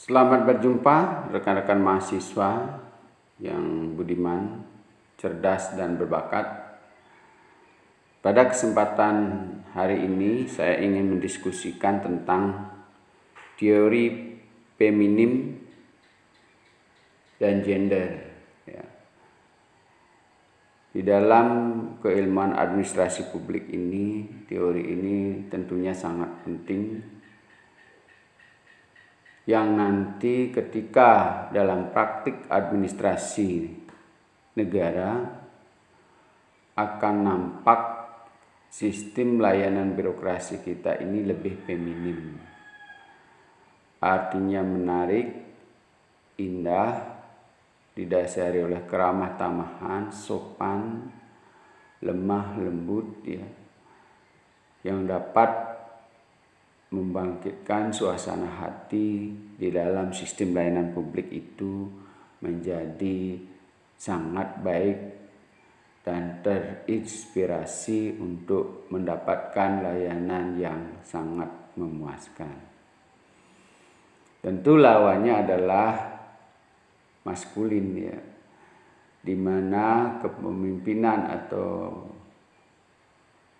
Selamat berjumpa rekan-rekan mahasiswa yang budiman, cerdas dan berbakat. Pada kesempatan hari ini saya ingin mendiskusikan tentang teori feminim dan gender. Di dalam keilmuan administrasi publik ini, teori ini tentunya sangat penting, yang nanti ketika dalam praktik administrasi negara akan nampak sistem layanan birokrasi kita ini lebih feminim. Artinya menarik, indah, didasari oleh keramah tamahan, sopan, lemah lembut, yang dapat membangkitkan suasana hati di dalam sistem layanan publik itu menjadi sangat baik dan terinspirasi untuk mendapatkan layanan yang sangat memuaskan. Tentu lawannya adalah maskulin, di mana kepemimpinan atau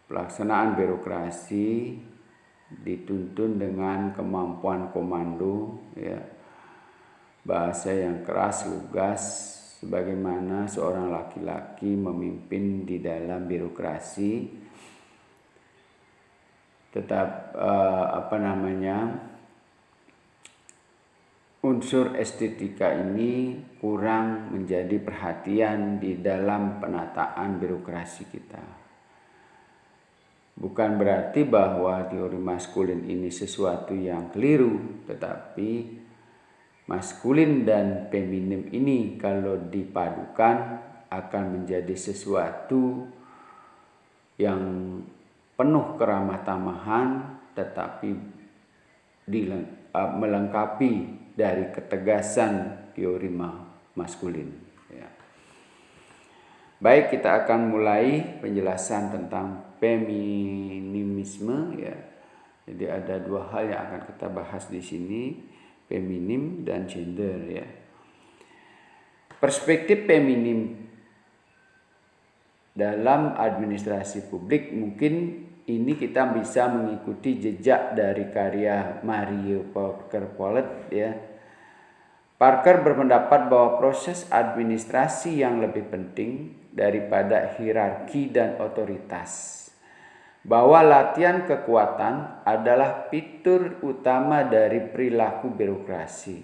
pelaksanaan birokrasi dituntun dengan kemampuan komando, bahasa yang keras, lugas, sebagaimana seorang laki-laki memimpin di dalam birokrasi. Tetap unsur estetika ini kurang menjadi perhatian di dalam penataan birokrasi kita. Bukan berarti bahwa teori maskulin ini sesuatu yang keliru, tetapi maskulin dan feminim ini kalau dipadukan akan menjadi sesuatu yang penuh keramah tamahan, tetapi melengkapi dari ketegasan teori maskulin. Baik, kita akan mulai penjelasan tentang feminisme, Jadi ada dua hal yang akan kita bahas di sini, feminim dan gender, Perspektif feminim dalam administrasi publik, mungkin ini kita bisa mengikuti jejak dari karya Marie Parker Follett, Parker berpendapat bahwa proses administrasi yang lebih penting daripada hierarki dan otoritas, bahwa latihan kekuatan adalah fitur utama dari perilaku birokrasi,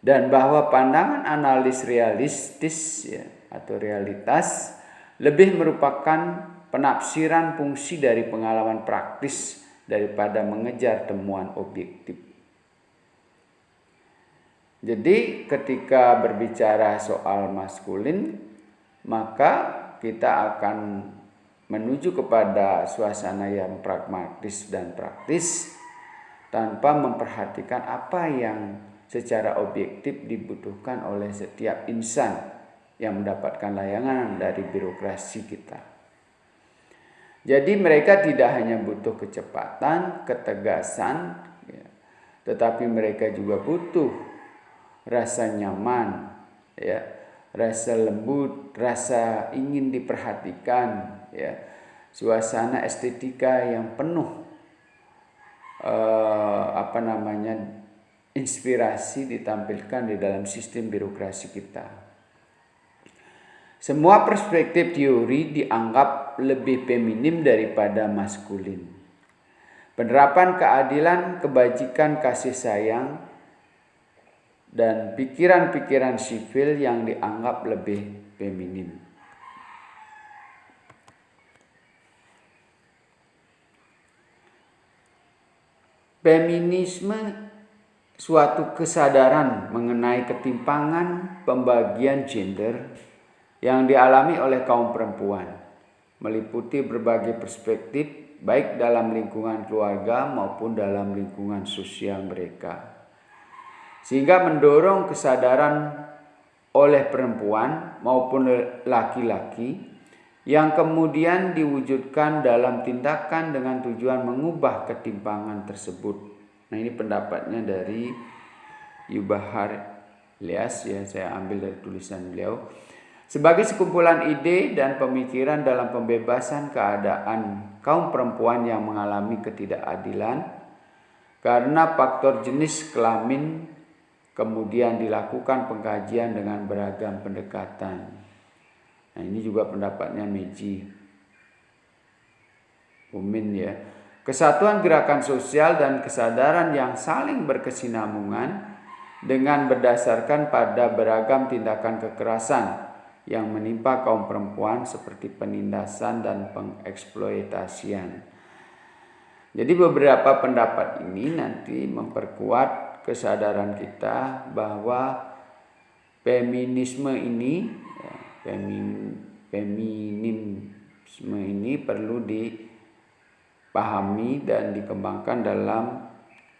dan bahwa pandangan analis realistis atau realitas lebih merupakan penafsiran fungsi dari pengalaman praktis daripada mengejar temuan objektif. Jadi ketika berbicara soal maskulin, maka kita akan menuju kepada suasana yang pragmatis dan praktis tanpa memperhatikan apa yang secara objektif dibutuhkan oleh setiap insan yang mendapatkan layanan dari birokrasi kita. Jadi mereka tidak hanya butuh kecepatan, ketegasan, tetapi mereka juga butuh rasa nyaman, rasa lembut, rasa ingin diperhatikan, suasana estetika yang penuh inspirasi ditampilkan di dalam sistem birokrasi kita. Semua perspektif teori dianggap lebih feminim daripada maskulin. Penerapan keadilan, kebajikan, kasih sayang, dan pikiran-pikiran sipil yang dianggap lebih feminim. Feminisme suatu kesadaran mengenai ketimpangan pembagian gender yang dialami oleh kaum perempuan, meliputi berbagai perspektif baik dalam lingkungan keluarga maupun dalam lingkungan sosial mereka, sehingga mendorong kesadaran oleh perempuan maupun laki-laki yang kemudian diwujudkan dalam tindakan dengan tujuan mengubah ketimpangan tersebut. Nah, ini pendapatnya dari Yubaharlias, ya saya ambil dari tulisan beliau, sebagai sekumpulan ide dan pemikiran dalam pembebasan keadaan kaum perempuan yang mengalami ketidakadilan karena faktor jenis kelamin. Kemudian dilakukan pengkajian dengan beragam pendekatan. Nah, ini juga pendapatnya Meiji Umin, ya. Kesatuan gerakan sosial dan kesadaran yang saling berkesinambungan dengan berdasarkan pada beragam tindakan kekerasan yang menimpa kaum perempuan seperti penindasan dan pengeksploitasian. Jadi beberapa pendapat ini nanti memperkuat kesadaran kita bahwa feminisme ini, feminisme ini perlu dipahami dan dikembangkan dalam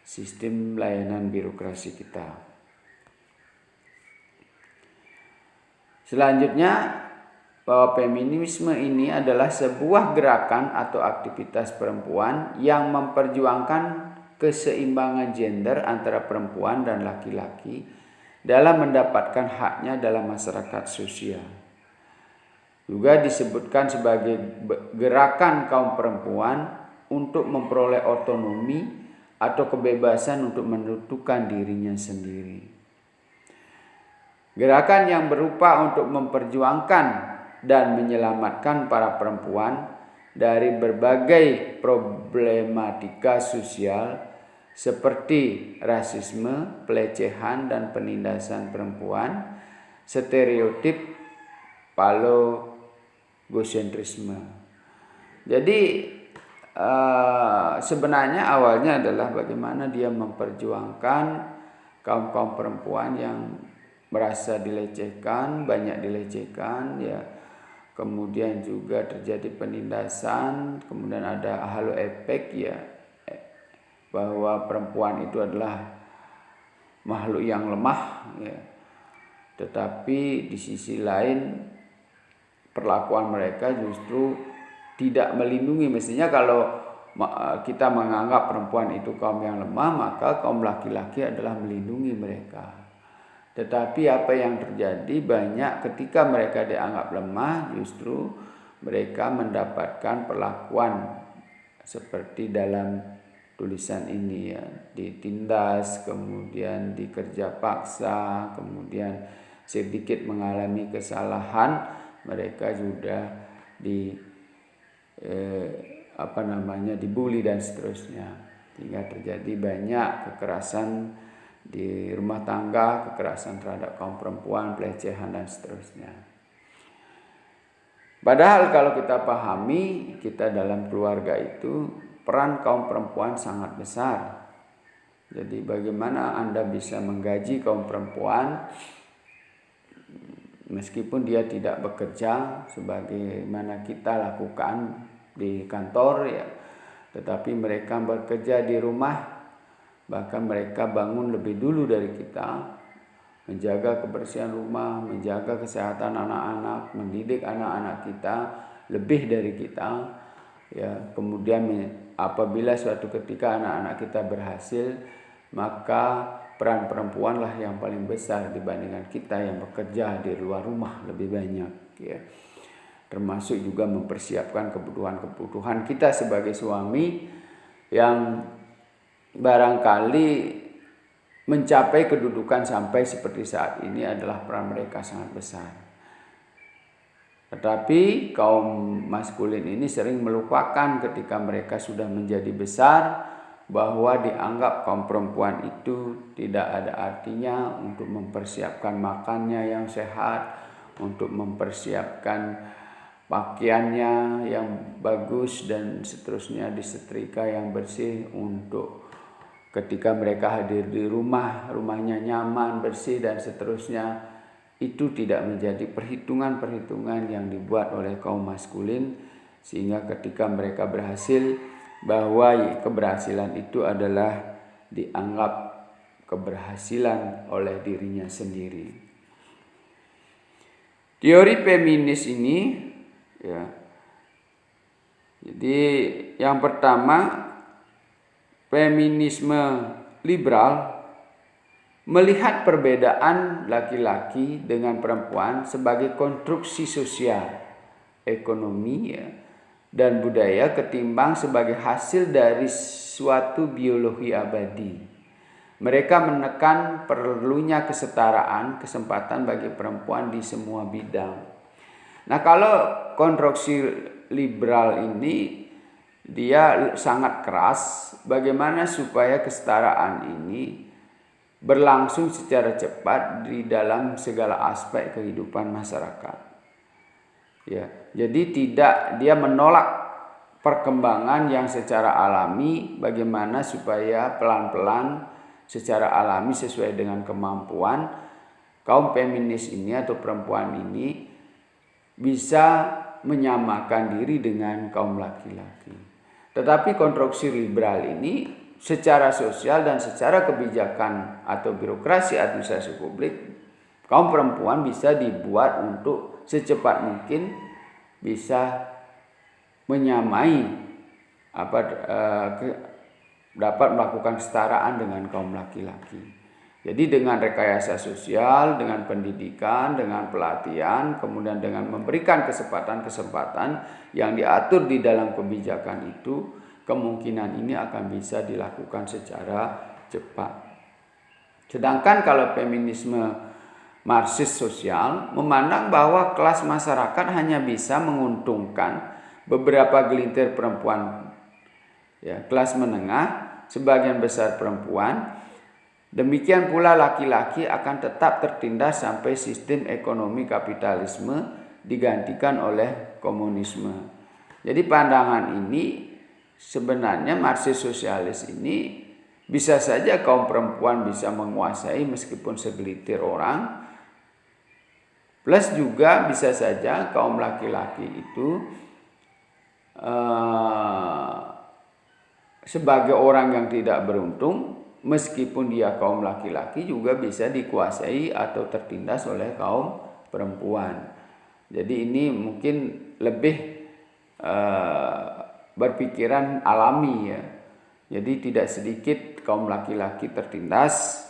sistem layanan birokrasi kita. Selanjutnya, bahwa feminisme ini adalah sebuah gerakan atau aktivitas perempuan yang memperjuangkan keseimbangan gender antara perempuan dan laki-laki dalam mendapatkan haknya dalam masyarakat sosial. Juga disebutkan sebagai gerakan kaum perempuan untuk memperoleh otonomi atau kebebasan untuk menentukan dirinya sendiri. Gerakan yang berupa untuk memperjuangkan dan menyelamatkan para perempuan dari berbagai problematika sosial seperti rasisme, pelecehan dan penindasan perempuan, stereotip, falogocentrisme. Jadi sebenarnya awalnya adalah bagaimana dia memperjuangkan kaum perempuan yang merasa dilecehkan, banyak dilecehkan, ya. Kemudian juga terjadi penindasan, kemudian ada halo efek, ya, bahwa perempuan itu adalah makhluk yang lemah, ya. Tetapi di sisi lain perlakuan mereka justru tidak melindungi. Mestinya kalau kita menganggap perempuan itu kaum yang lemah, maka kaum laki-laki adalah melindungi mereka. Tetapi apa yang terjadi, banyak ketika mereka dianggap lemah, justru mereka mendapatkan perlakuan seperti dalam tulisan ini, ya, ditindas, kemudian dikerja paksa, kemudian sedikit mengalami kesalahan, mereka sudah dibully dan seterusnya, hingga terjadi banyak kekerasan di rumah tangga, kekerasan terhadap kaum perempuan, pelecehan dan seterusnya. Padahal kalau kita pahami, kita dalam keluarga itu peran kaum perempuan sangat besar. Jadi bagaimana Anda bisa menggaji kaum perempuan meskipun dia tidak bekerja sebagaimana kita lakukan di kantor, ya, tetapi mereka bekerja di rumah. Bahkan mereka bangun lebih dulu dari kita, menjaga kebersihan rumah, menjaga kesehatan anak-anak, mendidik anak-anak kita lebih dari kita, ya. Kemudian apabila suatu ketika anak-anak kita berhasil, maka peran perempuanlah yang paling besar dibandingkan kita yang bekerja di luar rumah lebih banyak, ya. Termasuk juga mempersiapkan kebutuhan kita sebagai suami yang barangkali mencapai kedudukan sampai seperti saat ini adalah peran mereka sangat besar. Tetapi kaum maskulin ini sering melupakan ketika mereka sudah menjadi besar bahwa dianggap kaum perempuan itu tidak ada artinya untuk mempersiapkan makannya yang sehat, untuk mempersiapkan pakaiannya yang bagus dan seterusnya, disetrika yang bersih, untuk ketika mereka hadir di rumahnya nyaman, bersih dan seterusnya. Itu tidak menjadi perhitungan-perhitungan yang dibuat oleh kaum maskulin, sehingga ketika mereka berhasil, bahwa keberhasilan itu adalah dianggap keberhasilan oleh dirinya sendiri. Teori feminis ini, ya, jadi yang pertama, feminisme liberal melihat perbedaan laki-laki dengan perempuan sebagai konstruksi sosial, ekonomi dan budaya ketimbang sebagai hasil dari suatu biologi abadi. Mereka menekan perlunya kesetaraan kesempatan bagi perempuan di semua bidang. Nah, kalau konstruksi liberal ini dia sangat keras, bagaimana supaya kesetaraan ini berlangsung secara cepat di dalam segala aspek kehidupan masyarakat. Ya, jadi dia menolak perkembangan yang secara alami, bagaimana supaya pelan-pelan secara alami sesuai dengan kemampuan kaum feminis ini atau perempuan ini bisa menyamakan diri dengan kaum laki-laki. Tetapi konstruksi liberal ini secara sosial dan secara kebijakan atau birokrasi administrasi publik, kaum perempuan bisa dibuat untuk secepat mungkin bisa menyamai dapat melakukan kesetaraan dengan kaum laki-laki. Jadi dengan rekayasa sosial, dengan pendidikan, dengan pelatihan, kemudian dengan memberikan kesempatan-kesempatan yang diatur di dalam kebijakan itu, kemungkinan ini akan bisa dilakukan secara cepat. Sedangkan kalau feminisme Marxis sosial memandang bahwa kelas masyarakat hanya bisa menguntungkan beberapa gelintir perempuan, kelas menengah, sebagian besar perempuan. Demikian pula laki-laki akan tetap tertindas sampai sistem ekonomi kapitalisme digantikan oleh komunisme. Jadi pandangan ini sebenarnya Marxis sosialis ini bisa saja kaum perempuan bisa menguasai meskipun segelintir orang, plus juga bisa saja kaum laki-laki itu sebagai orang yang tidak beruntung, meskipun dia kaum laki-laki juga bisa dikuasai atau tertindas oleh kaum perempuan. Jadi ini mungkin lebih berpikiran alami ya. Jadi tidak sedikit kaum laki-laki tertindas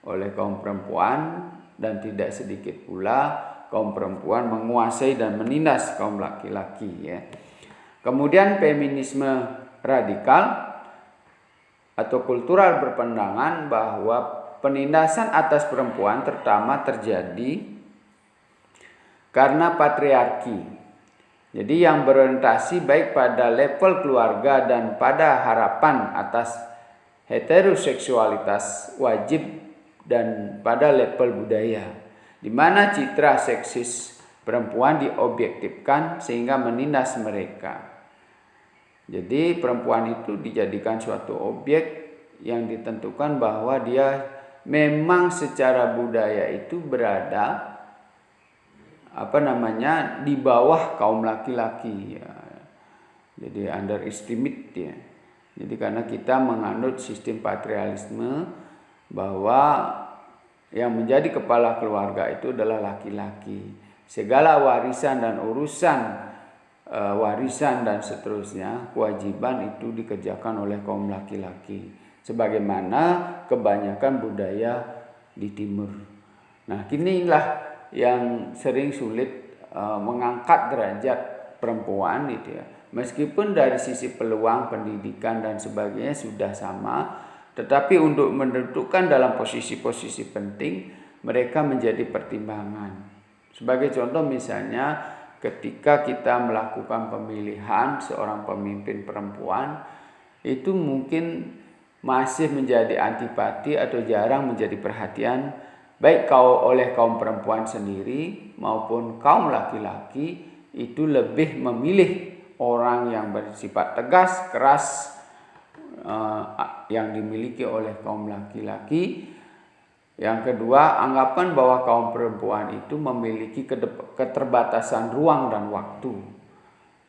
oleh kaum perempuan dan tidak sedikit pula kaum perempuan menguasai dan menindas kaum laki-laki ya. Kemudian feminisme radikal atau kultural berpandangan bahwa penindasan atas perempuan terutama terjadi karena patriarki. Jadi yang berorientasi baik pada level keluarga dan pada harapan atas heteroseksualitas wajib dan pada level budaya, di mana citra seksis perempuan diobjektifkan sehingga menindas mereka. Jadi perempuan itu dijadikan suatu objek yang ditentukan bahwa dia memang secara budaya itu berada di bawah kaum laki-laki ya. Jadi underestimate ya. Jadi karena kita menganut sistem patriarkalisme bahwa yang menjadi kepala keluarga itu adalah laki-laki. Segala warisan dan urusan warisan dan seterusnya, kewajiban itu dikerjakan oleh kaum laki-laki sebagaimana kebanyakan budaya di timur. Nah, inilah yang sering sulit mengangkat derajat perempuan gitu ya. Meskipun dari sisi peluang pendidikan dan sebagainya sudah sama, tetapi untuk menentukan dalam posisi-posisi penting mereka menjadi pertimbangan. Sebagai contoh misalnya ketika kita melakukan pemilihan seorang pemimpin perempuan, itu mungkin masih menjadi antipati atau jarang menjadi perhatian baik oleh kaum perempuan sendiri maupun kaum laki-laki. Itu lebih memilih orang yang bersifat tegas, keras yang dimiliki oleh kaum laki-laki. Yang kedua, anggapan bahwa kaum perempuan itu memiliki keterbatasan ruang dan waktu.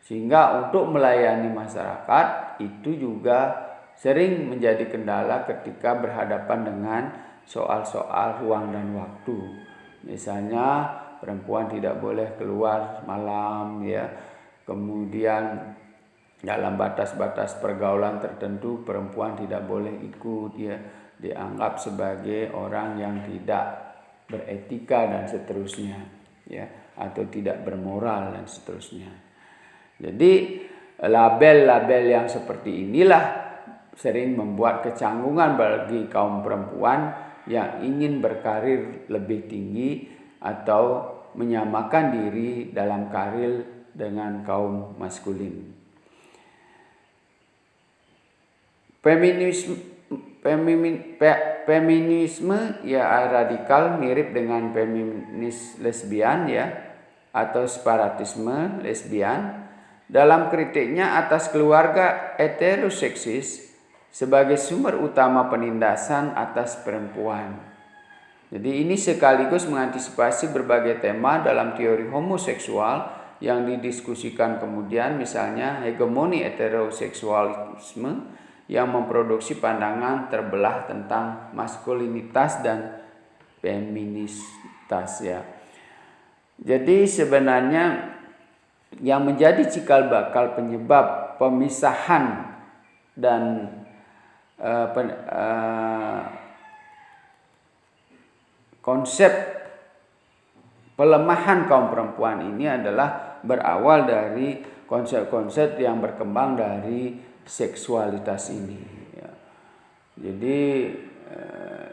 Sehingga untuk melayani masyarakat itu juga sering menjadi kendala ketika berhadapan dengan soal-soal ruang dan waktu. Misalnya perempuan tidak boleh keluar malam ya. Kemudian dalam batas-batas pergaulan tertentu perempuan tidak boleh ikut, ya dianggap sebagai orang yang tidak beretika dan seterusnya, ya, atau tidak bermoral dan seterusnya. Jadi label-label yang seperti inilah sering membuat kecanggungan bagi kaum perempuan yang ingin berkarir lebih tinggi atau menyamakan diri dalam karir dengan kaum maskulin. Feminisme ya radikal mirip dengan feminis lesbian, ya, atau separatisme lesbian dalam kritiknya atas keluarga heteroseksis sebagai sumber utama penindasan atas perempuan. Jadi ini sekaligus mengantisipasi berbagai tema dalam teori homoseksual yang didiskusikan kemudian, misalnya hegemoni heteroseksualisme yang memproduksi pandangan terbelah tentang maskulinitas dan feminitas, ya. Jadi sebenarnya yang menjadi cikal bakal penyebab pemisahan dan konsep pelemahan kaum perempuan ini adalah berawal dari konsep-konsep yang berkembang dari seksualitas ini, ya. Jadi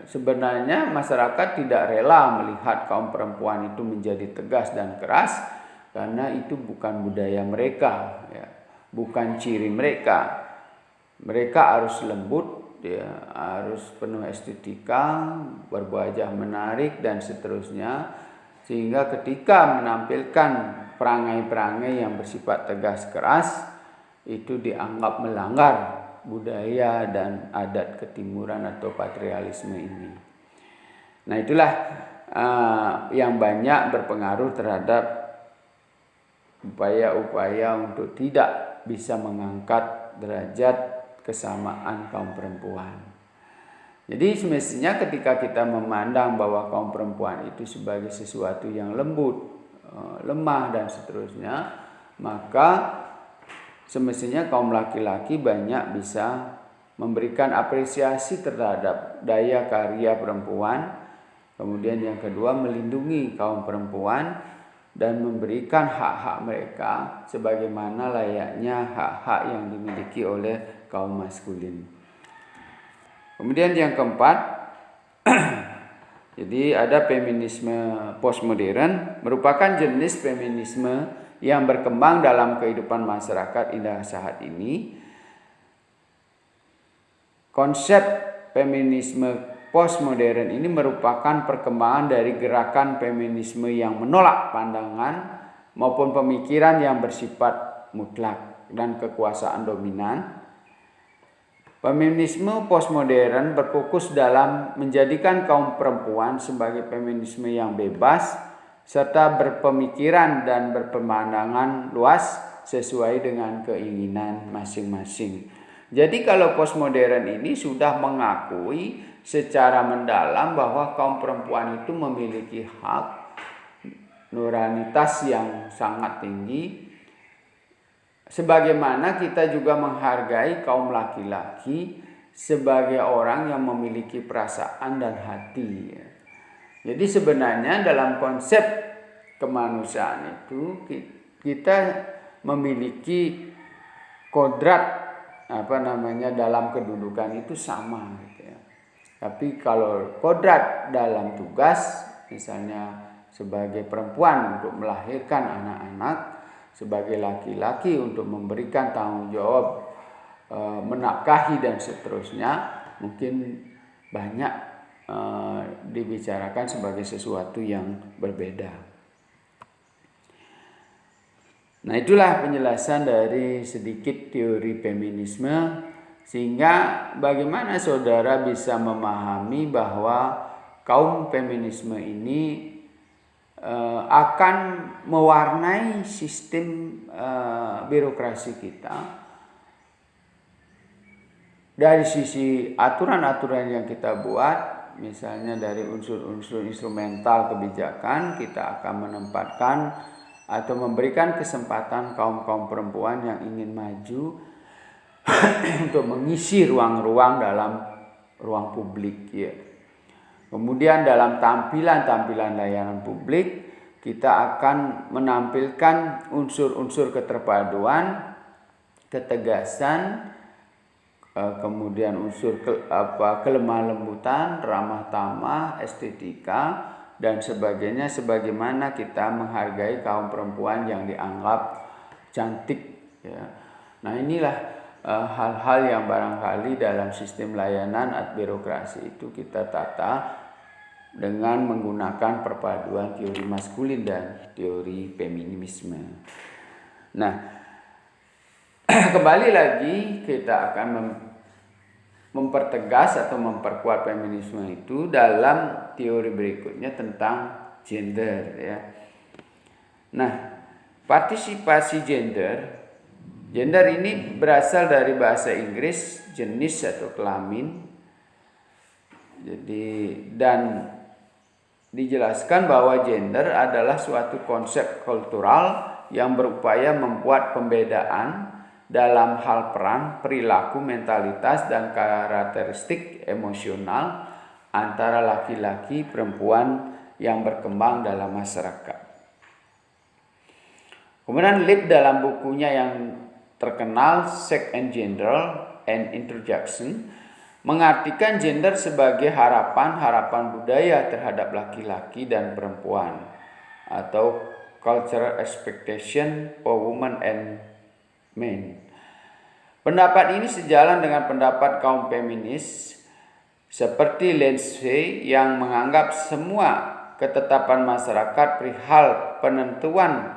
sebenarnya masyarakat tidak rela melihat kaum perempuan itu menjadi tegas dan keras karena itu bukan budaya mereka, ya, bukan ciri mereka. Mereka harus lembut, ya, harus penuh estetika, berwajah menarik dan seterusnya, sehingga ketika menampilkan perangai-perangai yang bersifat tegas keras itu dianggap melanggar budaya dan adat ketimuran atau patriarkalisme ini. Nah, itulah yang banyak berpengaruh terhadap upaya-upaya untuk tidak bisa mengangkat derajat kesamaan kaum perempuan. Jadi semestinya ketika kita memandang bahwa kaum perempuan itu sebagai sesuatu yang lembut, lemah dan seterusnya, maka semestinya kaum laki-laki banyak bisa memberikan apresiasi terhadap daya karya perempuan. Kemudian yang kedua, melindungi kaum perempuan dan memberikan hak-hak mereka sebagaimana layaknya hak-hak yang dimiliki oleh kaum maskulin. Kemudian yang keempat, jadi ada feminisme postmodern, merupakan jenis feminisme yang berkembang dalam kehidupan masyarakat Indonesia saat ini. Konsep feminisme postmodern ini merupakan perkembangan dari gerakan feminisme yang menolak pandangan maupun pemikiran yang bersifat mutlak dan kekuasaan dominan. Feminisme postmodern berfokus dalam menjadikan kaum perempuan sebagai feminisme yang bebas serta berpemikiran dan berpemandangan luas sesuai dengan keinginan masing-masing. Jadi kalau postmodern ini sudah mengakui secara mendalam bahwa kaum perempuan itu memiliki hak nuranitas yang sangat tinggi, sebagaimana kita juga menghargai kaum laki-laki sebagai orang yang memiliki perasaan dan hati. Jadi sebenarnya dalam konsep kemanusiaan itu kita memiliki kodrat dalam kedudukan itu sama, gitu ya. Tapi kalau kodrat dalam tugas, misalnya sebagai perempuan untuk melahirkan anak-anak, sebagai laki-laki untuk memberikan tanggung jawab menafkahi dan seterusnya, mungkin banyak dibicarakan sebagai sesuatu yang berbeda. Nah, itulah penjelasan dari sedikit teori feminisme, sehingga bagaimana saudara bisa memahami bahwa kaum feminisme ini akan mewarnai sistem birokrasi kita dari sisi aturan-aturan yang kita buat. Misalnya dari unsur-unsur instrumental kebijakan, kita akan menempatkan atau memberikan kesempatan kaum-kaum perempuan yang ingin maju untuk mengisi ruang-ruang dalam ruang publik ya. Kemudian dalam tampilan-tampilan layanan publik kita akan menampilkan unsur-unsur keterpaduan, ketegasan, kemudian unsur kelemah lembutan, ramah tamah, estetika dan sebagainya, sebagaimana kita menghargai kaum perempuan yang dianggap cantik ya. Nah, inilah hal-hal yang barangkali dalam sistem layanan birokrasi itu kita tata dengan menggunakan perpaduan teori maskulin dan teori feminisme. Nah, kembali lagi kita akan mempertegas atau memperkuat feminisme itu dalam teori berikutnya tentang gender ya. Nah, partisipasi gender ini berasal dari bahasa Inggris jenis atau kelamin. Jadi dan dijelaskan bahwa gender adalah suatu konsep kultural yang berupaya membuat pembedaan dalam hal peran, perilaku, mentalitas, dan karakteristik emosional antara laki-laki perempuan yang berkembang dalam masyarakat. Kemudian Lip dalam bukunya yang terkenal Sex and Gender and Introduction mengartikan gender sebagai harapan budaya terhadap laki-laki dan perempuan atau cultural expectation for women and men. Pendapat ini sejalan dengan pendapat kaum feminis seperti Lindsay yang menganggap semua ketetapan masyarakat perihal penentuan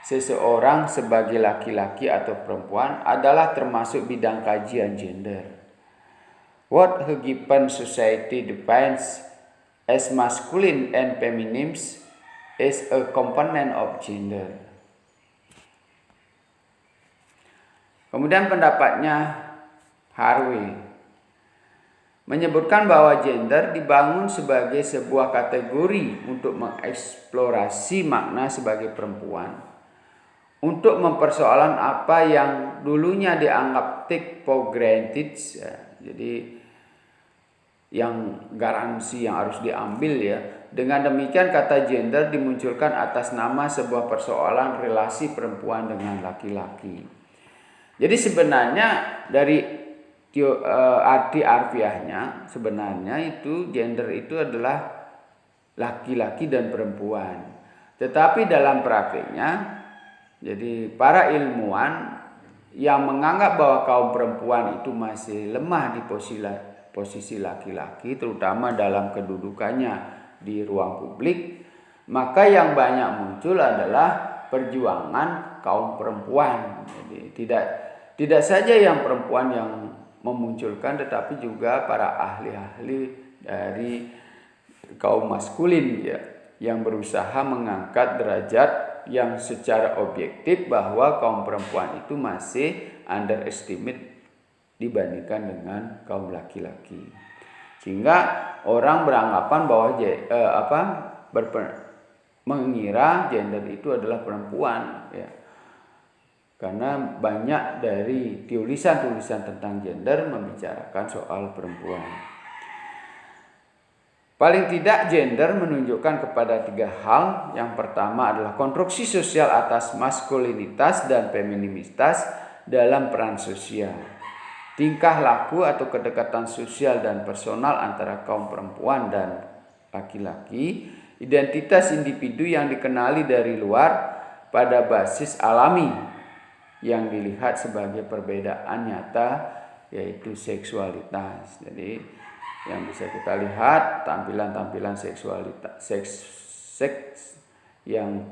seseorang sebagai laki-laki atau perempuan adalah termasuk bidang kajian gender. What a given society defines as masculine and feminine is a component of gender. Kemudian pendapatnya Harvey menyebutkan bahwa gender dibangun sebagai sebuah kategori untuk mengeksplorasi makna sebagai perempuan, untuk mempersoalkan apa yang dulunya dianggap take for granted ya, jadi yang garansi yang harus diambil ya. Dengan demikian kata gender dimunculkan atas nama sebuah persoalan relasi perempuan dengan laki-laki. Jadi sebenarnya dari arti harfiahnya sebenarnya itu gender itu adalah laki-laki dan perempuan. Tetapi dalam praktiknya jadi para ilmuwan yang menganggap bahwa kaum perempuan itu masih lemah di posisi laki-laki terutama dalam kedudukannya di ruang publik, maka yang banyak muncul adalah perjuangan kaum perempuan. Jadi tidak saja yang perempuan yang memunculkan, tetapi juga para ahli-ahli dari kaum maskulin ya, yang berusaha mengangkat derajat yang secara objektif bahwa kaum perempuan itu masih underestimate dibandingkan dengan kaum laki-laki. Sehingga orang beranggapan bahwa mengira gender itu adalah perempuan ya. Karena banyak dari tulisan-tulisan tentang gender membicarakan soal perempuan. Paling tidak gender menunjukkan kepada 3 hal. Yang pertama adalah konstruksi sosial atas maskulinitas dan femininitas dalam peran sosial. Tingkah laku atau kedekatan sosial dan personal antara kaum perempuan dan laki-laki. Identitas individu yang dikenali dari luar pada basis alami yang dilihat sebagai perbedaan nyata yaitu seksualitas. Jadi yang bisa kita lihat tampilan-tampilan seksualitas seks yang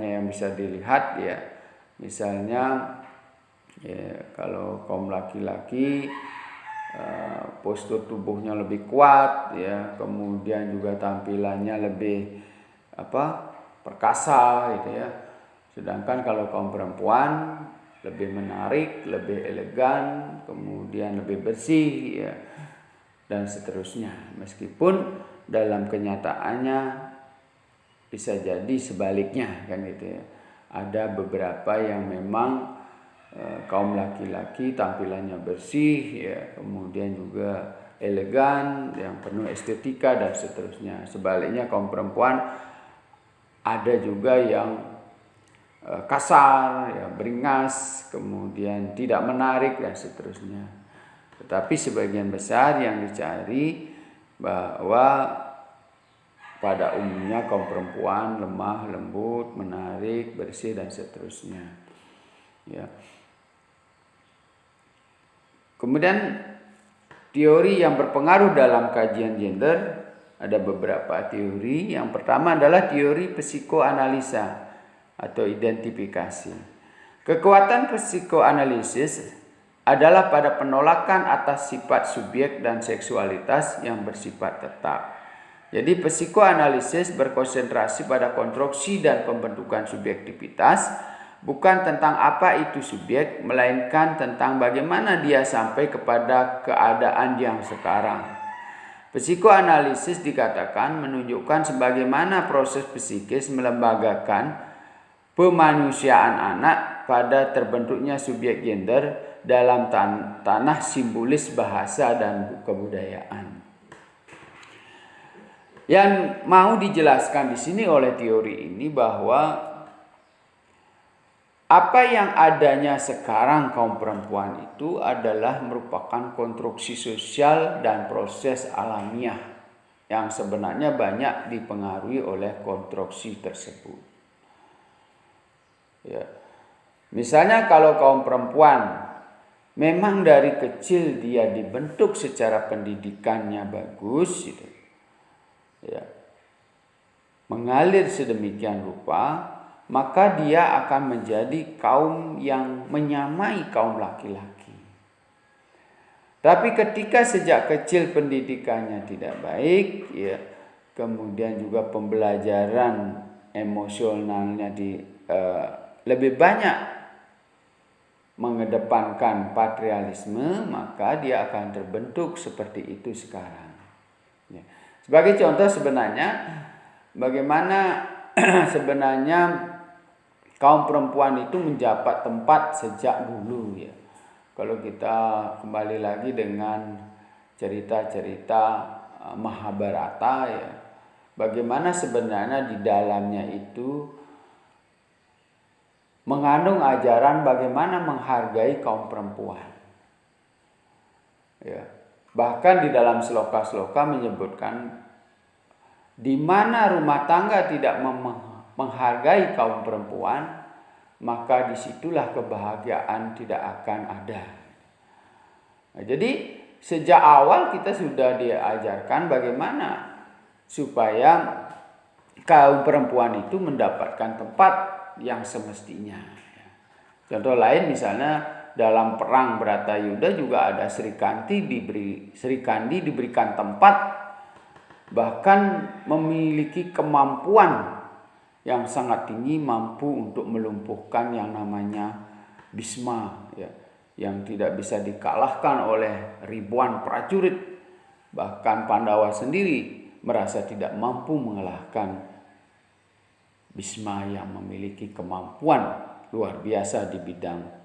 yang bisa dilihat ya. Misalnya ya, kalau kaum laki-laki postur tubuhnya lebih kuat ya, kemudian juga tampilannya lebih perkasa gitu ya. Sedangkan kalau kaum perempuan lebih menarik, lebih elegan, kemudian lebih bersih ya, dan seterusnya. Meskipun dalam kenyataannya bisa jadi sebaliknya kan gitu ya. Ada beberapa yang memang kaum laki-laki tampilannya bersih ya, kemudian juga elegan, yang penuh estetika dan seterusnya. Sebaliknya kaum perempuan ada juga yang kasar, ya, beringas, kemudian tidak menarik dan seterusnya. Tetapi sebagian besar yang dicari bahwa pada umumnya kaum perempuan lemah, lembut, menarik, bersih dan seterusnya. Ya. Kemudian teori yang berpengaruh dalam kajian gender, ada beberapa teori. Yang pertama adalah teori psikoanalisa atau identifikasi. Kekuatan psikoanalisis adalah pada penolakan atas sifat subjek dan seksualitas yang bersifat tetap. Jadi psikoanalisis berkonsentrasi pada konstruksi dan pembentukan subjektivitas, bukan tentang apa itu subjek, melainkan tentang bagaimana dia sampai kepada keadaan yang sekarang. Psikoanalisis dikatakan menunjukkan sebagaimana proses psikis melembagakan pemanusiaan anak pada terbentuknya subjek gender dalam tanah simbolis bahasa dan kebudayaan. Yang mau dijelaskan di sini oleh teori ini bahwa apa yang adanya sekarang kaum perempuan itu adalah merupakan konstruksi sosial dan proses alamiah yang sebenarnya banyak dipengaruhi oleh konstruksi tersebut. Ya. Misalnya kalau kaum perempuan memang dari kecil dia dibentuk secara pendidikannya bagus, gitu, ya, mengalir sedemikian rupa, maka dia akan menjadi kaum yang menyamai kaum laki-laki. Tapi ketika sejak kecil pendidikannya tidak baik, ya, kemudian juga pembelajaran emosionalnya lebih banyak mengedepankan patriarkalisme, maka dia akan terbentuk seperti itu sekarang. Ya. Sebagai contoh sebenarnya bagaimana sebenarnya kaum perempuan itu menjabat tempat sejak dulu, ya. Kalau kita kembali lagi dengan cerita-cerita Mahabharata, ya, bagaimana sebenarnya di dalamnya itu mengandung ajaran bagaimana menghargai kaum perempuan. Ya. Bahkan di dalam sloka-sloka menyebutkan di mana rumah tangga tidak menghargai kaum perempuan, maka disitulah kebahagiaan tidak akan ada. Nah, jadi sejak awal kita sudah diajarkan bagaimana supaya kaum perempuan itu mendapatkan tempat yang semestinya. Contoh lain misalnya dalam perang Bratayuda juga ada Sri Kandi diberikan tempat, bahkan memiliki kemampuan yang sangat tinggi, mampu untuk melumpuhkan yang namanya Bisma, ya, yang tidak bisa dikalahkan oleh ribuan prajurit. Bahkan Pandawa sendiri merasa tidak mampu mengalahkan Bisma yang memiliki kemampuan luar biasa di bidang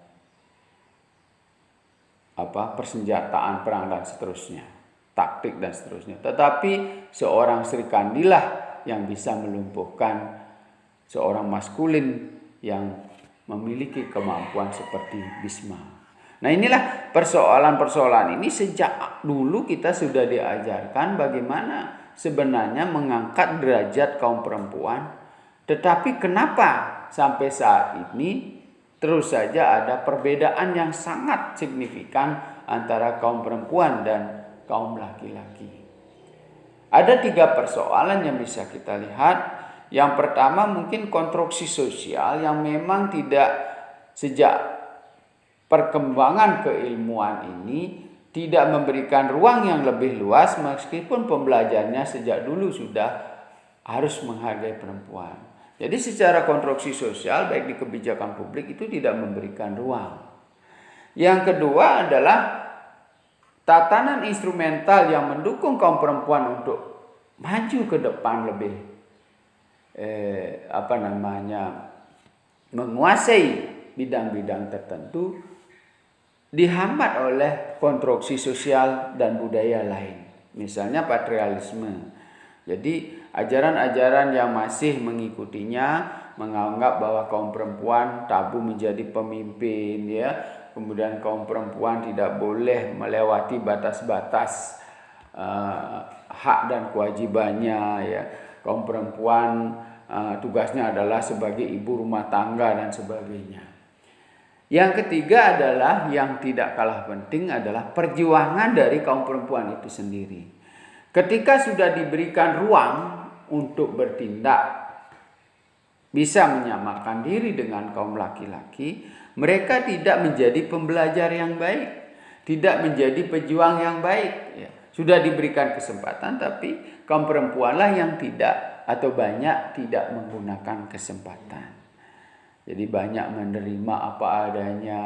persenjataan perang dan seterusnya, taktik dan seterusnya. Tetapi seorang Sri Kandilah yang bisa melumpuhkan seorang maskulin yang memiliki kemampuan seperti Bisma. Nah, inilah persoalan-persoalan ini sejak dulu kita sudah diajarkan bagaimana sebenarnya mengangkat derajat kaum perempuan. Tetapi kenapa sampai saat ini terus saja ada perbedaan yang sangat signifikan antara kaum perempuan dan kaum laki-laki? Ada 3 persoalan yang bisa kita lihat. Yang pertama mungkin konstruksi sosial yang memang tidak, sejak perkembangan keilmuan ini tidak memberikan ruang yang lebih luas, meskipun pembelajarannya sejak dulu sudah harus menghargai perempuan. Jadi secara konstruksi sosial baik di kebijakan publik itu tidak memberikan ruang. Yang kedua adalah tatanan instrumental yang mendukung kaum perempuan untuk maju ke depan lebih menguasai bidang-bidang tertentu dihambat oleh konstruksi sosial dan budaya lain, misalnya patriarkalisme. Jadi ajaran-ajaran yang masih mengikutinya menganggap bahwa kaum perempuan tabu menjadi pemimpin, ya. Kemudian kaum perempuan tidak boleh melewati batas-batas hak dan kewajibannya, ya. Kaum perempuan tugasnya adalah sebagai ibu rumah tangga dan sebagainya. Yang ketiga adalah yang tidak kalah penting adalah perjuangan dari kaum perempuan itu sendiri. Ketika sudah diberikan ruang untuk bertindak, bisa menyamakan diri dengan kaum laki-laki, mereka tidak menjadi pembelajar yang baik, tidak menjadi pejuang yang baik, ya. Sudah diberikan kesempatan, tapi kaum perempuanlah yang tidak atau banyak tidak menggunakan kesempatan. Jadi banyak menerima apa adanya,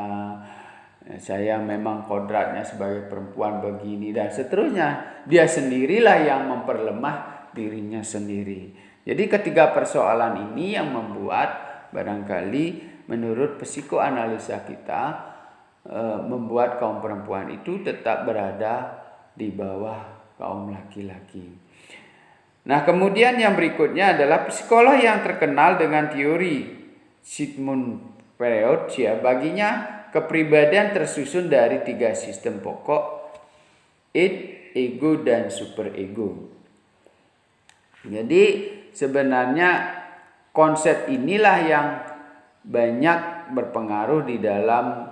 saya memang kodratnya sebagai perempuan begini dan seterusnya. Dia sendirilah yang memperlemah dirinya sendiri. Jadi ketiga persoalan ini yang membuat barangkali menurut psikoanalisa kita membuat kaum perempuan itu tetap berada di bawah kaum laki-laki. Nah, kemudian yang berikutnya adalah psikolog yang terkenal dengan teori Sigmund Freud, ya. Baginya kepribadian tersusun dari 3 sistem pokok: id, ego, dan superego. Jadi sebenarnya konsep inilah yang banyak berpengaruh di dalam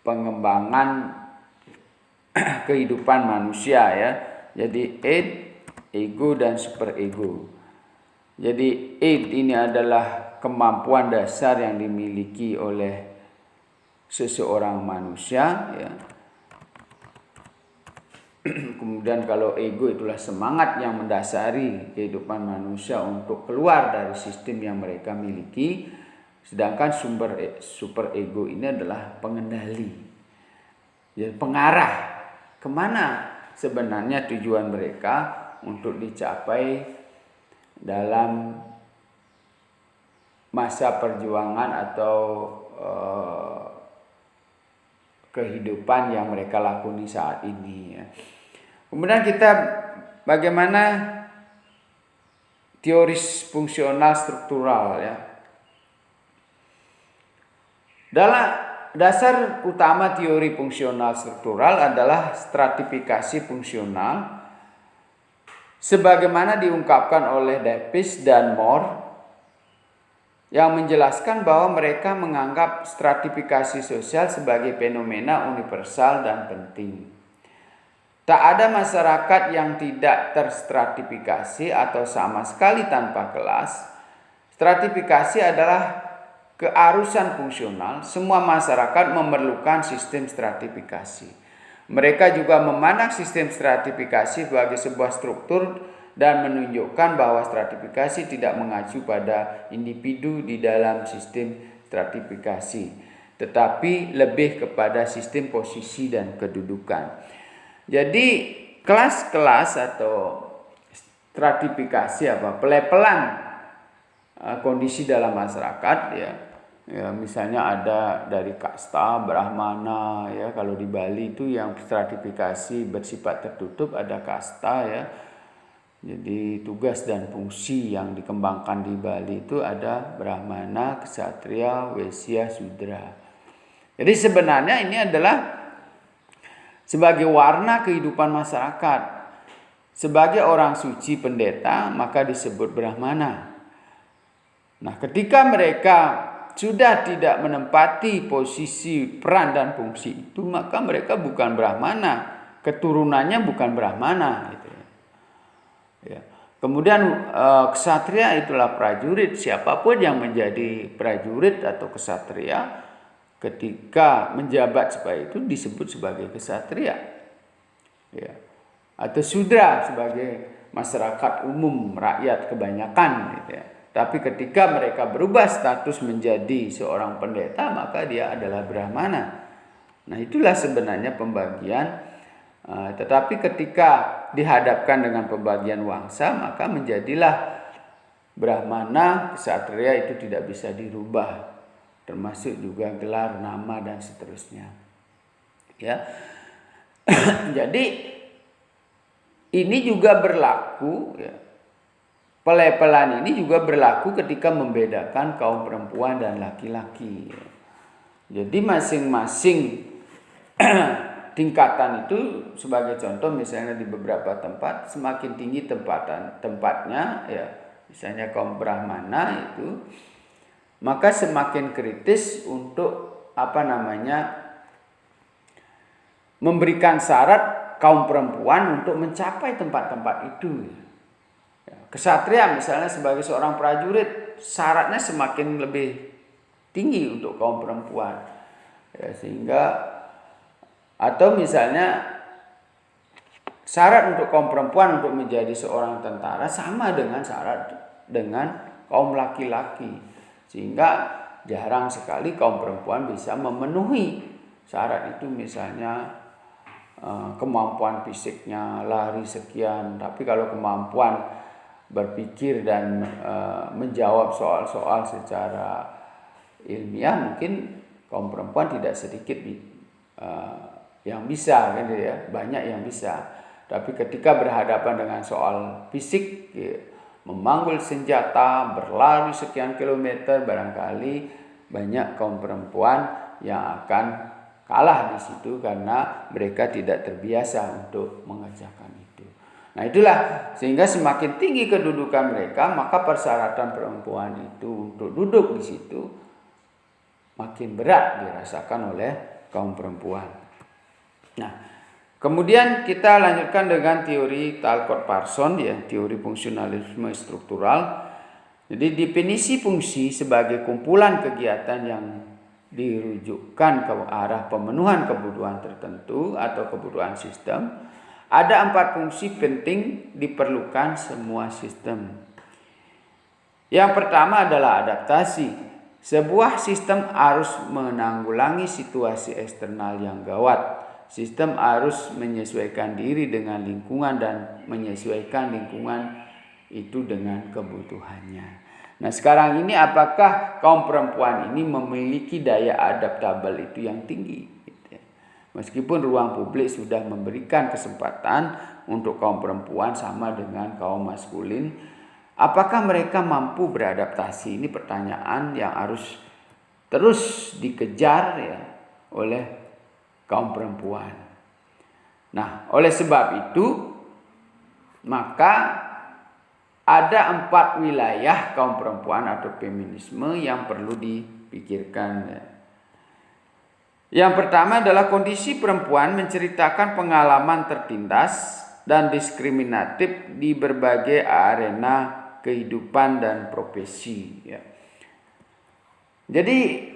pengembangan kehidupan manusia, ya. Jadi id, ego, dan superego. Jadi id ini adalah kemampuan dasar yang dimiliki oleh seseorang manusia, ya. Kemudian kalau ego itulah semangat yang mendasari kehidupan manusia untuk keluar dari sistem yang mereka miliki. Sedangkan super ego ini adalah pengendali, ya, pengarah kemana sebenarnya tujuan mereka untuk dicapai dalam masa perjuangan atau kehidupan yang mereka lakoni saat ini, ya. Kemudian kita bagaimana teori fungsional struktural, ya. Dalam dasar utama teori fungsional struktural adalah stratifikasi fungsional sebagaimana diungkapkan oleh Davis dan Moore, yang menjelaskan bahwa mereka menganggap stratifikasi sosial sebagai fenomena universal dan penting. Tak ada masyarakat yang tidak terstratifikasi atau sama sekali tanpa kelas. Stratifikasi adalah kearusan fungsional. Semua masyarakat memerlukan sistem stratifikasi. Mereka juga memandang sistem stratifikasi sebagai sebuah struktur dan menunjukkan bahwa stratifikasi tidak mengacu pada individu di dalam sistem stratifikasi, tetapi lebih kepada sistem posisi dan kedudukan. Jadi kelas-kelas atau stratifikasi pelepelan kondisi dalam masyarakat, ya. Ya, misalnya ada dari kasta, brahmana, ya. Kalau di Bali itu yang stratifikasi bersifat tertutup ada kasta, ya. Jadi tugas dan fungsi yang dikembangkan di Bali itu ada brahmana, ksatria, waisya, sudra. Jadi sebenarnya ini adalah sebagai warna kehidupan masyarakat. Sebagai orang suci pendeta maka disebut brahmana. Nah, ketika mereka sudah tidak menempati posisi peran dan fungsi itu, maka mereka bukan brahmana, keturunannya bukan brahmana, gitu. Ya. Kemudian ksatria itulah prajurit. Siapapun yang menjadi prajurit atau ksatria ketika menjabat sebagai itu disebut sebagai ksatria, ya. Atau sudra sebagai masyarakat umum, rakyat kebanyakan, gitu, ya. Tapi ketika mereka berubah status menjadi seorang pendeta, maka dia adalah brahmana. Nah, itulah sebenarnya pembagian Tetapi ketika dihadapkan dengan pembagian wangsa, maka menjadilah Brahmana, Ksatria itu tidak bisa dirubah, termasuk juga gelar, nama, dan seterusnya. Ya, jadi ini juga berlaku, ya, pelepelan ini juga berlaku ketika membedakan kaum perempuan dan laki-laki. Jadi masing-masing tingkatan itu, sebagai contoh misalnya di beberapa tempat semakin tinggi tempatnya, ya, misalnya kaum Brahmana itu, maka semakin kritis untuk memberikan syarat kaum perempuan untuk mencapai tempat-tempat itu. Ksatria misalnya sebagai seorang prajurit, syaratnya semakin lebih tinggi untuk kaum perempuan, ya, sehingga atau misalnya syarat untuk kaum perempuan untuk menjadi seorang tentara sama dengan syarat dengan kaum laki-laki, sehingga jarang sekali kaum perempuan bisa memenuhi syarat itu. Misalnya kemampuan fisiknya lari sekian, tapi kalau kemampuan berpikir dan menjawab soal-soal secara ilmiah, mungkin kaum perempuan tidak sedikit yang bisa, kan ya, banyak yang bisa. Tapi ketika berhadapan dengan soal fisik, ya, memanggul senjata, berlari sekian kilometer, barangkali banyak kaum perempuan yang akan kalah di situ karena mereka tidak terbiasa untuk mengerjakan itu. Nah, itulah sehingga semakin tinggi kedudukan mereka, maka persyaratan perempuan itu untuk duduk di situ makin berat dirasakan oleh kaum perempuan. Nah, kemudian kita lanjutkan dengan teori Talcott-Parsons, ya, teori fungsionalisme struktural. Jadi definisi fungsi sebagai kumpulan kegiatan yang dirujukkan ke arah pemenuhan kebutuhan tertentu atau kebutuhan sistem. Ada 4 fungsi penting diperlukan semua sistem. Yang pertama adalah adaptasi. Sebuah sistem harus menanggulangi situasi eksternal yang gawat. Sistem harus menyesuaikan diri dengan lingkungan dan menyesuaikan lingkungan itu dengan kebutuhannya. Nah, sekarang ini apakah kaum perempuan ini memiliki daya adaptabel itu yang tinggi? Meskipun ruang publik sudah memberikan kesempatan untuk kaum perempuan sama dengan kaum maskulin, apakah mereka mampu beradaptasi? Ini pertanyaan yang harus terus dikejar, ya, oleh kaum perempuan. Nah, oleh sebab itu, maka ada 4 wilayah kaum perempuan atau feminisme yang perlu dipikirkan. Yang pertama adalah kondisi perempuan menceritakan pengalaman tertindas dan diskriminatif di berbagai arena kehidupan dan profesi. Ya. Jadi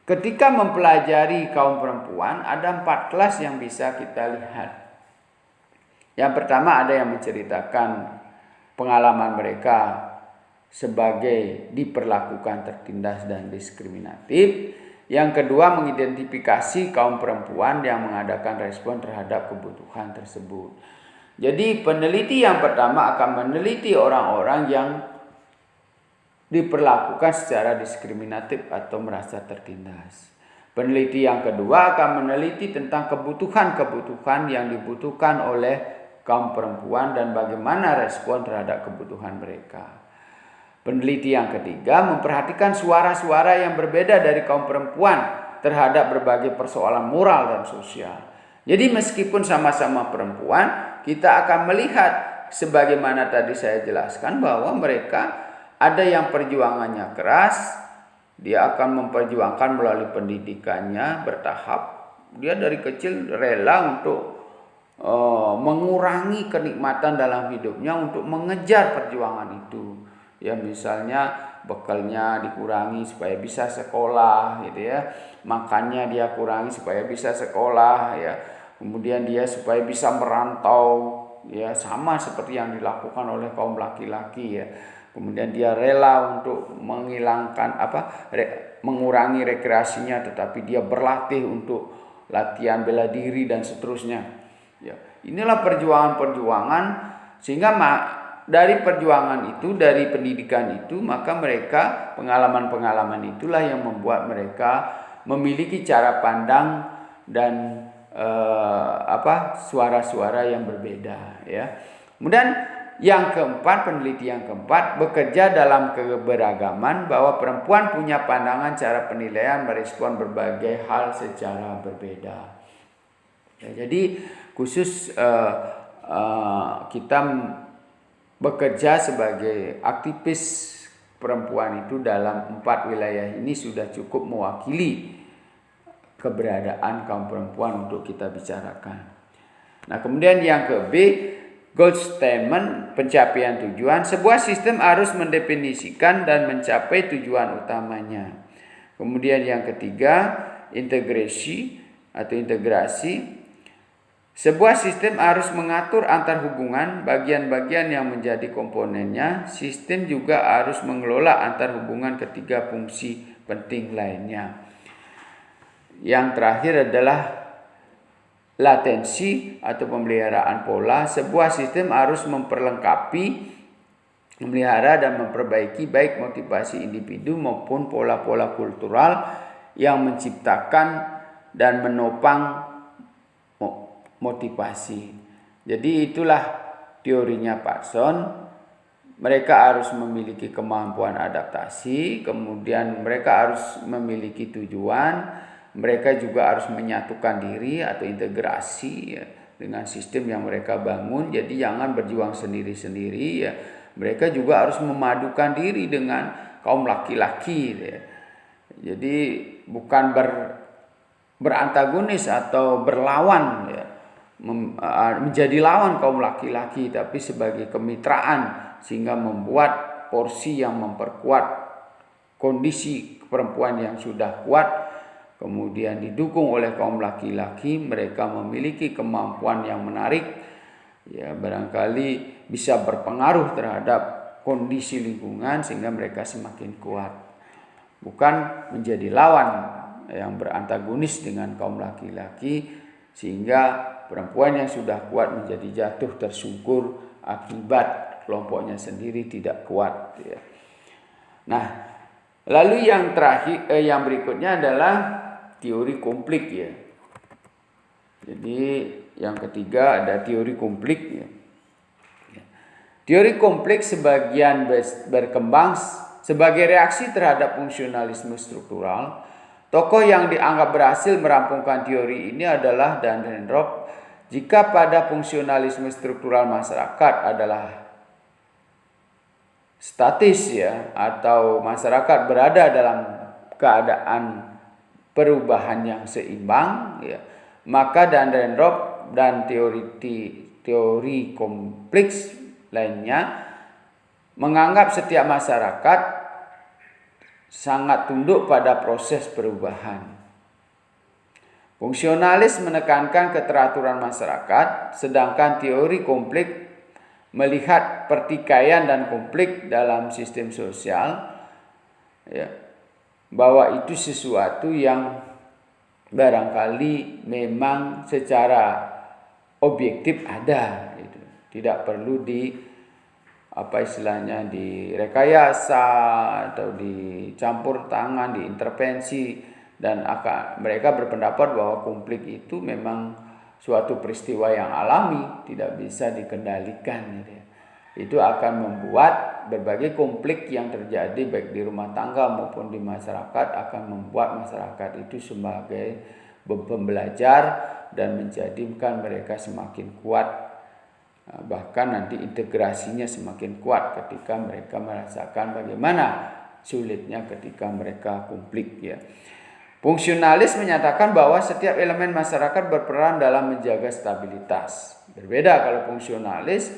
ketika mempelajari kaum perempuan, ada 4 kelas yang bisa kita lihat. Yang pertama, ada yang menceritakan pengalaman mereka sebagai diperlakukan tertindas dan diskriminatif. Yang kedua, mengidentifikasi kaum perempuan yang mengadakan respon terhadap kebutuhan tersebut. Jadi peneliti yang pertama akan meneliti orang-orang yang diperlakukan secara diskriminatif atau merasa tertindas. Peneliti yang kedua akan meneliti tentang kebutuhan-kebutuhan yang dibutuhkan oleh kaum perempuan dan bagaimana respon terhadap kebutuhan mereka. Peneliti yang ketiga memperhatikan suara-suara yang berbeda dari kaum perempuan terhadap berbagai persoalan moral dan sosial. Jadi meskipun sama-sama perempuan, kita akan melihat sebagaimana tadi saya jelaskan bahwa mereka ada yang perjuangannya keras, dia akan memperjuangkan melalui pendidikannya bertahap. Dia dari kecil rela untuk mengurangi kenikmatan dalam hidupnya untuk mengejar perjuangan itu. Ya, misalnya bekalnya dikurangi supaya bisa sekolah, gitu ya. Makannya dia kurangi supaya bisa sekolah, ya. Kemudian dia supaya bisa merantau, ya, sama seperti yang dilakukan oleh kaum laki-laki, ya. Kemudian dia rela untuk mengurangi rekreasinya, tetapi dia berlatih untuk latihan bela diri dan seterusnya. Ya, inilah perjuangan-perjuangan, sehingga dari perjuangan itu, dari pendidikan itu, maka mereka pengalaman-pengalaman itulah yang membuat mereka memiliki cara pandang dan suara-suara yang berbeda, ya. Kemudian yang keempat, peneliti yang keempat, bekerja dalam keberagaman, bahwa perempuan punya pandangan cara penilaian merespon berbagai hal secara berbeda. Ya, jadi khusus kita bekerja sebagai aktivis perempuan itu dalam 4 wilayah ini sudah cukup mewakili keberadaan kaum perempuan untuk kita bicarakan. Nah, kemudian yang ke B, goal statement, pencapaian tujuan. Sebuah sistem harus mendefinisikan dan mencapai tujuan utamanya. Kemudian yang ketiga, integrasi atau integrasi. Sebuah sistem harus mengatur antar hubungan bagian-bagian yang menjadi komponennya. Sistem juga harus mengelola antar hubungan ketiga fungsi penting lainnya. Yang terakhir adalah latensi atau pemeliharaan pola. Sebuah sistem harus memperlengkapi, memelihara dan memperbaiki baik motivasi individu maupun pola-pola kultural yang menciptakan dan menopang motivasi. Jadi itulah teorinya Parson. Mereka harus memiliki kemampuan adaptasi, kemudian mereka harus memiliki tujuan, mereka juga harus menyatukan diri atau integrasi, ya, dengan sistem yang mereka bangun. Jadi jangan berjuang sendiri-sendiri, ya. Mereka juga harus memadukan diri dengan kaum laki-laki, ya. Jadi bukan berantagonis atau berlawan, ya, menjadi lawan kaum laki-laki, tapi sebagai kemitraan, sehingga membuat porsi yang memperkuat kondisi perempuan yang sudah kuat, kemudian didukung oleh kaum laki-laki. Mereka memiliki kemampuan yang menarik, ya, barangkali bisa berpengaruh terhadap kondisi lingkungan sehingga mereka semakin kuat, bukan menjadi lawan yang berantagonis dengan kaum laki-laki, sehingga perempuan yang sudah kuat menjadi jatuh tersungkur akibat kelompoknya sendiri tidak kuat, ya. Nah, lalu yang terakhir, yang berikutnya adalah teori konflik, ya. Jadi yang ketiga ada teori konflik, ya. Teori konflik sebagian berkembang sebagai reaksi terhadap fungsionalisme struktural. Tokoh yang dianggap berhasil merampungkan teori ini adalah Dahrendorf. Jika pada fungsionalisme struktural masyarakat adalah statis, ya, atau masyarakat berada dalam keadaan perubahan yang seimbang, ya, maka Dahrendorf dan teori kompleks lainnya menganggap setiap masyarakat sangat tunduk pada proses perubahan. Fungsionalis menekankan keteraturan masyarakat, sedangkan teori konflik melihat pertikaian dan konflik dalam sistem sosial, ya, bahwa itu sesuatu yang barangkali memang secara objektif ada, gitu. Tidak perlu direkayasa atau dicampur tangan, diintervensi, dan mereka berpendapat bahwa konflik itu memang suatu peristiwa yang alami, tidak bisa dikendalikan, gitu ya. Itu akan membuat berbagai konflik yang terjadi baik di rumah tangga maupun di masyarakat, akan membuat masyarakat itu sebagai pembelajar dan menjadikan mereka semakin kuat. Bahkan nanti integrasinya semakin kuat ketika mereka merasakan bagaimana sulitnya ketika mereka konflik, ya. Fungsionalis menyatakan bahwa setiap elemen masyarakat berperan dalam menjaga stabilitas. Berbeda kalau fungsionalis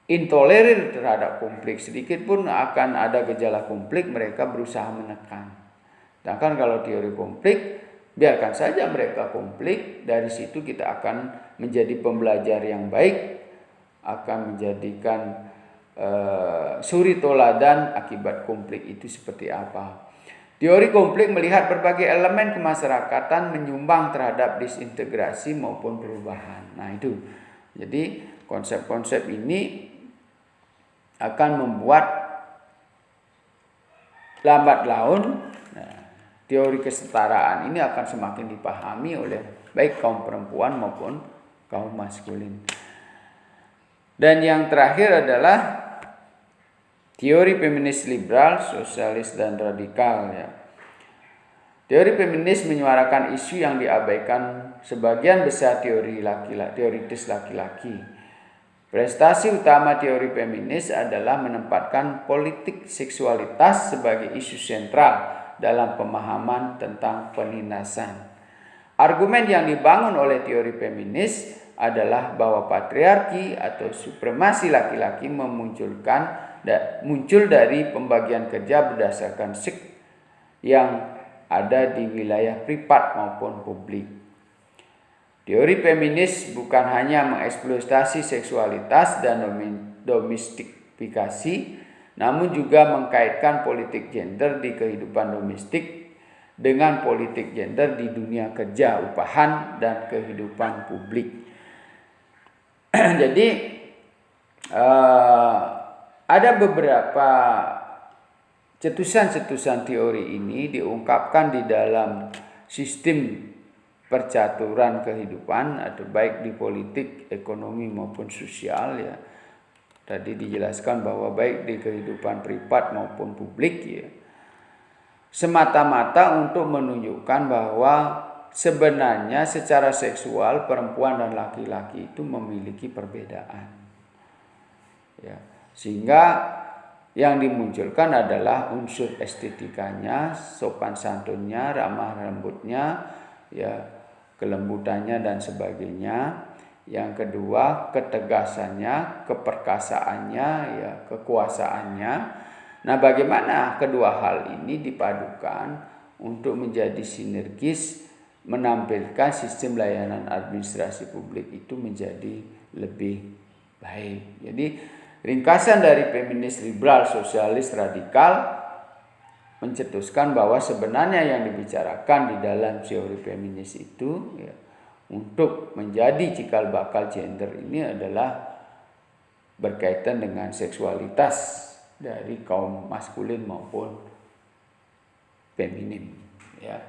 intolerir terhadap konflik, sedikit pun akan ada gejala konflik mereka berusaha menekan. Sedangkan kalau teori konflik, biarkan saja mereka konflik, dari situ kita akan menjadi pembelajar yang baik, akan menjadikan suri toladan akibat konflik itu seperti apa. Teori konflik melihat berbagai elemen kemasyarakatan menyumbang terhadap disintegrasi maupun perubahan. Nah itu, jadi konsep-konsep ini akan membuat lambat laun teori kesetaraan ini akan semakin dipahami oleh baik kaum perempuan maupun kaum maskulin. Dan yang terakhir adalah teori feminis liberal, sosialis, dan radikal. Ya. Teori feminis menyuarakan isu yang diabaikan sebagian besar teoritis laki-laki. Prestasi utama teori feminis adalah menempatkan politik seksualitas sebagai isu sentral dalam pemahaman tentang penindasan. Argumen yang dibangun oleh teori feminis adalah bahwa patriarki atau supremasi laki-laki muncul dari pembagian kerja berdasarkan seks yang ada di wilayah privat maupun publik. Teori feminis bukan hanya mengeksploitasi seksualitas dan domestifikasi, namun juga mengkaitkan politik gender di kehidupan domestik dengan politik gender di dunia kerja, upahan, dan kehidupan publik. Jadi ada beberapa cetusan-cetusan teori ini diungkapkan di dalam sistem percaturan kehidupan, atau baik di politik, ekonomi maupun sosial. Ya, tadi dijelaskan bahwa baik di kehidupan privat maupun publik, ya, semata-mata untuk menunjukkan bahwa sebenarnya secara seksual perempuan dan laki-laki itu memiliki perbedaan. Ya, sehingga yang dimunculkan adalah unsur estetikanya, sopan santunnya, ramah lembutnya, ya, kelembutannya dan sebagainya. Yang kedua, ketegasannya, keperkasaannya, ya, kekuasaannya. Nah, bagaimana kedua hal ini dipadukan untuk menjadi sinergis menampilkan sistem layanan administrasi publik itu menjadi lebih baik. Jadi ringkasan dari feminis liberal, sosialis, radikal mencetuskan bahwa sebenarnya yang dibicarakan di dalam teori feminis itu, ya, untuk menjadi cikal bakal gender ini adalah berkaitan dengan seksualitas dari kaum maskulin maupun feminin. Ya.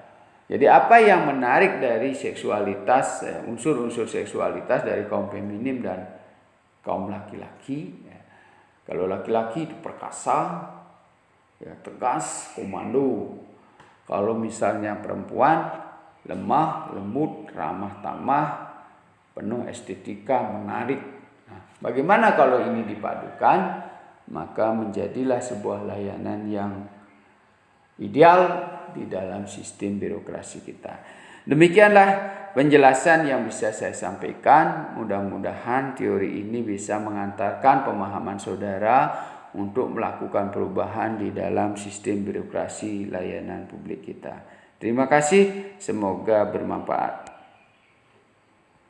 Jadi apa yang menarik dari seksualitas, unsur-unsur seksualitas dari kaum feminim dan kaum laki-laki? Ya. Kalau laki-laki itu perkasa, ya, tegas, komando. Kalau misalnya perempuan, lemah, lembut, ramah tamah, penuh estetika, menarik. Nah, bagaimana kalau ini dipadukan? Maka menjadilah sebuah layanan yang ideal di dalam sistem birokrasi kita. Demikianlah penjelasan yang bisa saya sampaikan. Mudah-mudahan teori ini bisa mengantarkan pemahaman saudara untuk melakukan perubahan di dalam sistem birokrasi layanan publik kita. Terima kasih, semoga bermanfaat.